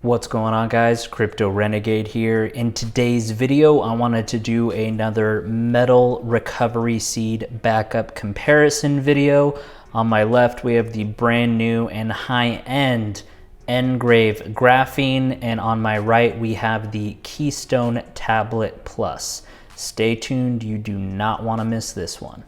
What's going on, guys? Crypto Renegade here. In today's video, I wanted to do another metal recovery seed backup comparison video. On my left, we have the brand new and high-end NGrave Graphene, and on my right, we have the Keystone Tablet Plus. Stay tuned, you do not want to miss this one.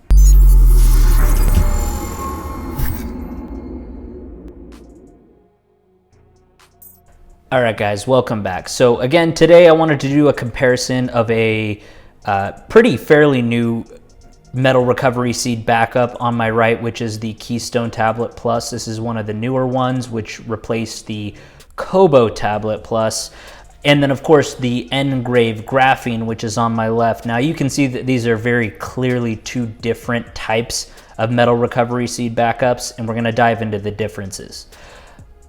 All right, guys, welcome back. So again, today I wanted to do a comparison of a fairly new metal recovery seed backup on my right, which is the Keystone Tablet Plus. This is one of the newer ones, which replaced the Kobo Tablet Plus. And then, of course, the NGrave Graphene, which is on my left. Now, you can see that these are very clearly two different types of metal recovery seed backups, and we're going to dive into the differences.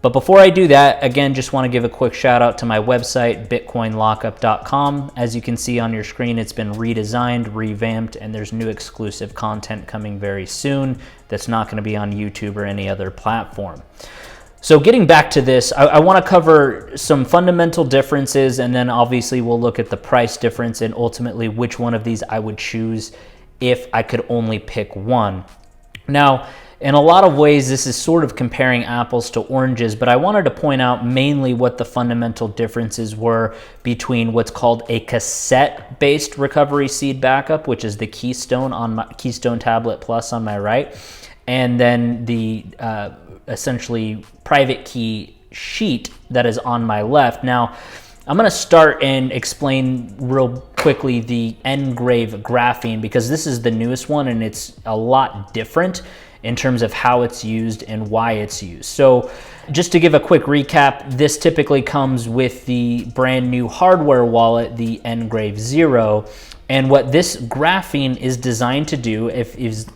But before I do that, again, just want to give a quick shout out to my website, bitcoinlockup.com. As you can see on your screen, it's been redesigned, revamped, and there's new exclusive content coming very soon that's not going to be on YouTube or any other platform. So getting back to this, I want to cover some fundamental differences, and then obviously we'll look at the price difference and ultimately which one of these I would choose if I could only pick one. Now, in a lot of ways, this is sort of comparing apples to oranges, but I wanted to point out mainly what the fundamental differences were between what's called a cassette-based recovery seed backup, which is the Keystone on my Keystone Tablet Plus on my right, and then the essentially private key sheet that is on my left. Now, I'm going to start and explain real quickly the NGrave Graphene, because this is the newest one and it's a lot different in terms of how it's used and why it's used. So just to give a quick recap, this typically comes with the brand new hardware wallet, the NGrave Zero. And what this graphene is designed to do, is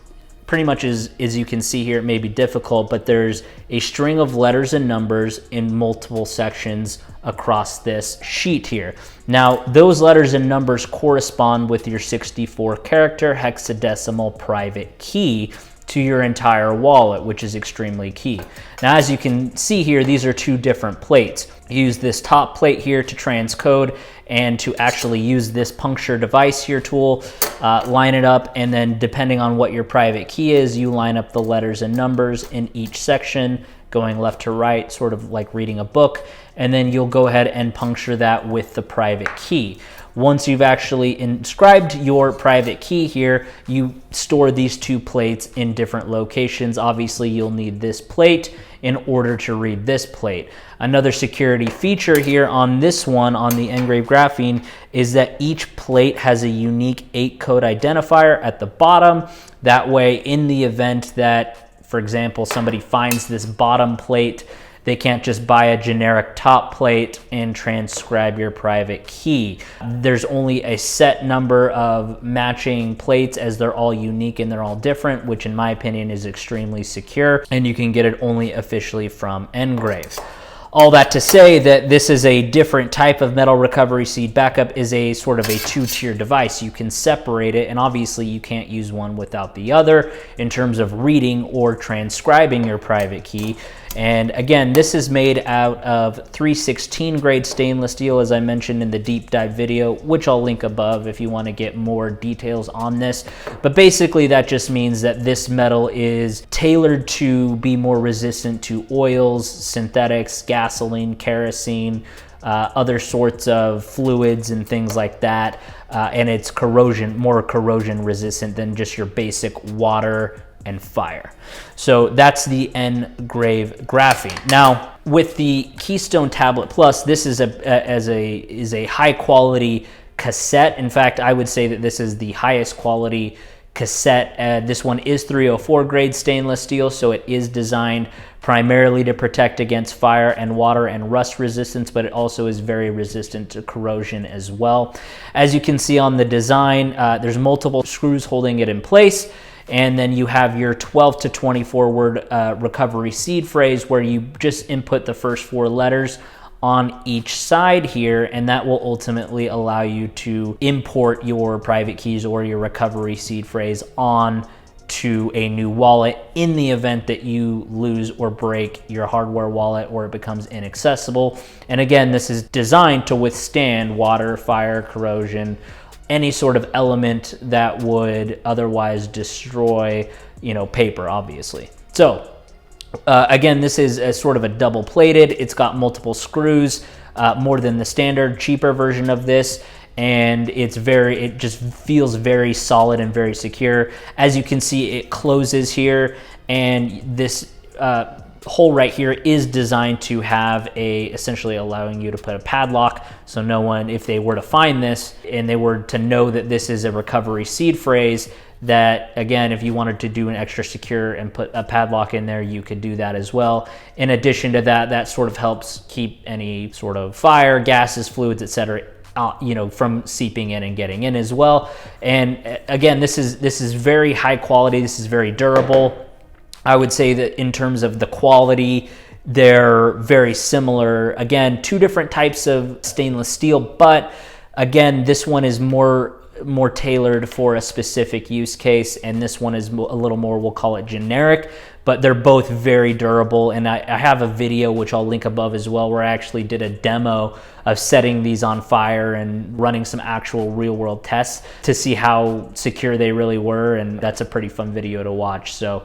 pretty much as you can see here, it may be difficult, but there's a string of letters and numbers in multiple sections across this sheet here. Now, those letters and numbers correspond with your 64-character hexadecimal private key to your entire wallet, which is extremely key. Now, as you can see here, these are two different plates. You use this top plate here to transcode, and to actually use this puncture device here tool, line it up, and then depending on what your private key is, you line up the letters and numbers in each section, going left to right, sort of like reading a book, and then you'll go ahead and puncture that with the private key. Once you've actually inscribed your private key here, you store these two plates in different locations. Obviously, you'll need this plate in order to read this plate. Another security feature here on this one, on the NGrave Graphene, is that each plate has a unique 8-code identifier at the bottom. That way, in the event that, for example, somebody finds this bottom plate, they can't just buy a generic top plate and transcribe your private key. There's only a set number of matching plates, as they're all unique and they're all different, which in my opinion is extremely secure, and you can get it only officially from NGrave. All that to say that this is a different type of metal recovery seed backup, is a sort of a two-tier device. You can separate it, and obviously you can't use one without the other in terms of reading or transcribing your private key. And again, this is made out of 316 grade stainless steel, as I mentioned in the deep dive video, which I'll link above if you want to get more details on this. But basically that just means that this metal is tailored to be more resistant to oils, synthetics, gasoline, kerosene, other sorts of fluids and things like that. And it's more corrosion resistant than just your basic water and fire. So that's the NGrave Graphene. Now, with the Keystone Tablet Plus, this is a high quality cassette. In fact, I would say that this is the highest quality cassette. This one is 304 grade stainless steel, so it is designed primarily to protect against fire and water and rust resistance, but it also is very resistant to corrosion as well. As you can see on the design, there's multiple screws holding it in place. And then you have your 12 to 24 word recovery seed phrase, where you just input the first 4 letters on each side here, and that will ultimately allow you to import your private keys or your recovery seed phrase on to a new wallet in the event that you lose or break your hardware wallet or it becomes inaccessible. And again, this is designed to withstand water, fire, corrosion, any sort of element that would otherwise destroy, you know, paper, obviously. So again, this is a sort of a double plated. It's got multiple screws, more than the standard cheaper version of this. And it just feels very solid and very secure. As you can see, it closes here, and this hole right here is designed to have essentially allowing you to put a padlock, so no one, if they were to find this and they were to know that this is a recovery seed phrase, that again, if you wanted to do an extra secure and put a padlock in there, you could do that as well. In addition to that, that sort of helps keep any sort of fire, gases, fluids, etc., you know, from seeping in and getting in as well. And again, this is very high quality. This is very durable. I would say that in terms of the quality, they're very similar. Again, two different types of stainless steel, but again, this one is more tailored for a specific use case, and this one is a little more, we'll call it generic, but they're both very durable. And I have a video, which I'll link above as well, where I actually did a demo of setting these on fire and running some actual real world tests to see how secure they really were. And that's a pretty fun video to watch. So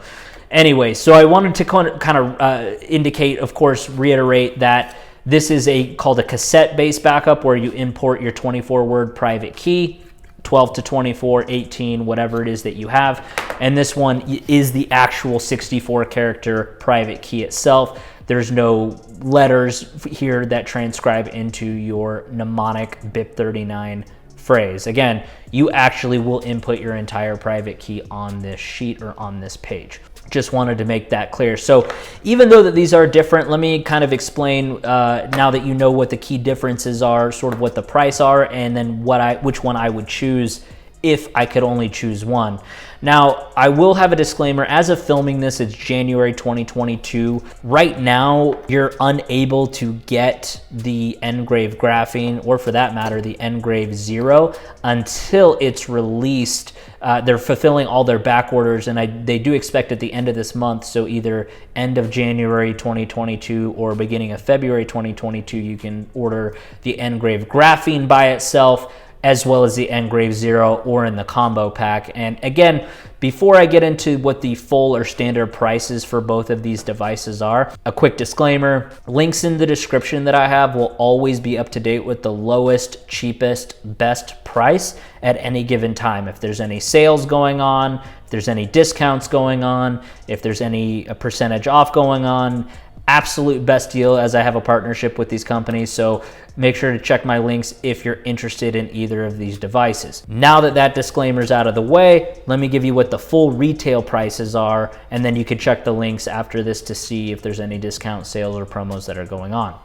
anyway, so I wanted to kind of indicate, of course, reiterate that this is called a cassette-based backup, where you import your 24-word private key, 12 to 24, 18, whatever it is that you have. And this one is the actual 64-character private key itself. There's no letters here that transcribe into your mnemonic BIP39 phrase. Again, you actually will input your entire private key on this sheet or on this page. Just wanted to make that clear. So even though that these are different, let me kind of explain now that you know what the key differences are, sort of what the price are, and then which one I would choose if I could only choose one. Now, I will have a disclaimer. As of filming this, it's January 2022. Right now, you're unable to get the NGrave Graphene, or for that matter, the NGrave Zero, until it's released. They're fulfilling all their back orders, and they do expect at the end of this month, so either end of January 2022 or beginning of February 2022, you can order the NGrave Graphene by itself, as well as the NGrave Zero, or in the combo pack. And again, before I get into what the full or standard prices for both of these devices are, a quick disclaimer: links in the description that I have will always be up to date with the lowest, cheapest, best price at any given time. If there's any sales going on, if there's any discounts going on, if there's any percentage off going on, absolute best deal, as I have a partnership with these companies. So make sure to check my links if you're interested in either of these devices. Now that that disclaimer is out of the way, let me give you what the full retail prices are, and then you can check the links after this to see if there's any discount sales or promos that are going on.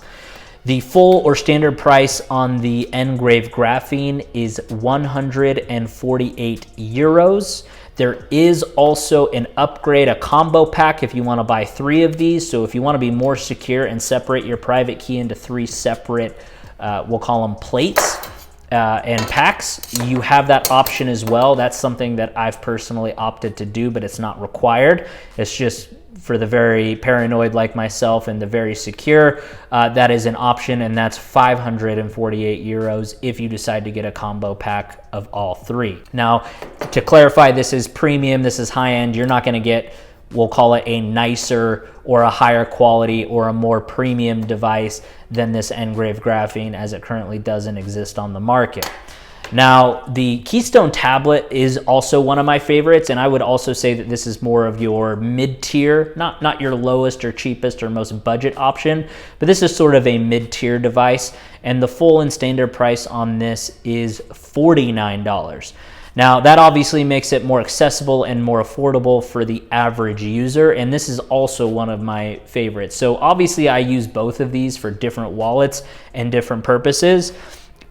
The full or standard price on the NGrave Graphene is 148 euros. There is also an upgrade, a combo pack, if you want to buy 3 of these. So if you want to be more secure and separate your private key into 3 separate, we'll call them plates and packs, you have that option as well. That's something that I've personally opted to do, but it's not required. It's just for the very paranoid like myself and the very secure, that is an option, and that's 548 euros if you decide to get a combo pack of all 3. Now, to clarify, this is premium, this is high-end. You're not gonna get, we'll call it a nicer or a higher quality or a more premium device than this NGrave Graphene, as it currently doesn't exist on the market. Now, the Keystone Tablet is also one of my favorites, and I would also say that this is more of your mid-tier, not your lowest or cheapest or most budget option, but this is sort of a mid-tier device, and the full and standard price on this is $49. Now, that obviously makes it more accessible and more affordable for the average user, and this is also one of my favorites. So obviously I use both of these for different wallets and different purposes.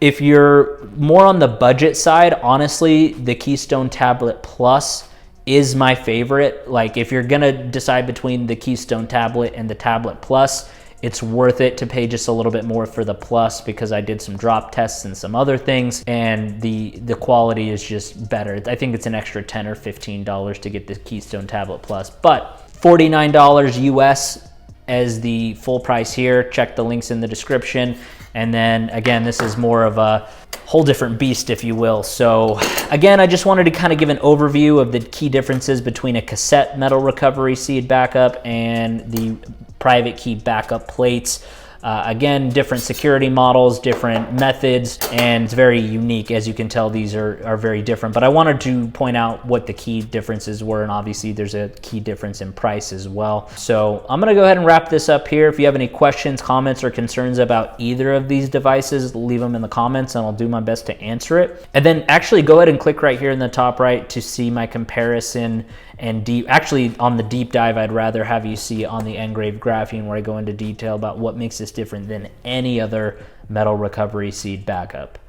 If you're more on the budget side, honestly, the Keystone Tablet Plus is my favorite. Like, if you're gonna decide between the Keystone Tablet and the Tablet Plus, It's worth it to pay just a little bit more for the Plus because I did some drop tests and some other things, and the quality is just better. I think it's an extra $10 or $15 to get the Keystone Tablet Plus, but $49 US as the full price here. Check the links in the description. And then again, this is more of a whole different beast, if you will. So again, I just wanted to kind of give an overview of the key differences between a cassette metal recovery seed backup and the private key backup plates. Again, different security models, different methods, and it's very unique. As you can tell, these are very different, but I wanted to point out what the key differences were, and obviously there's a key difference in price as well. So I'm gonna go ahead and wrap this up here. If you have any questions, comments, or concerns about either of these devices, leave them in the comments and I'll do my best to answer it. And then actually go ahead and click right here in the top right to see my comparison and actually on the deep dive, I'd rather have you see on the NGrave Graphene, where I go into detail about what makes this different than any other metal recovery seed backup.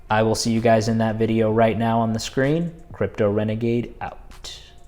I will see you guys in that video right now on the screen. Crypto Renegade out.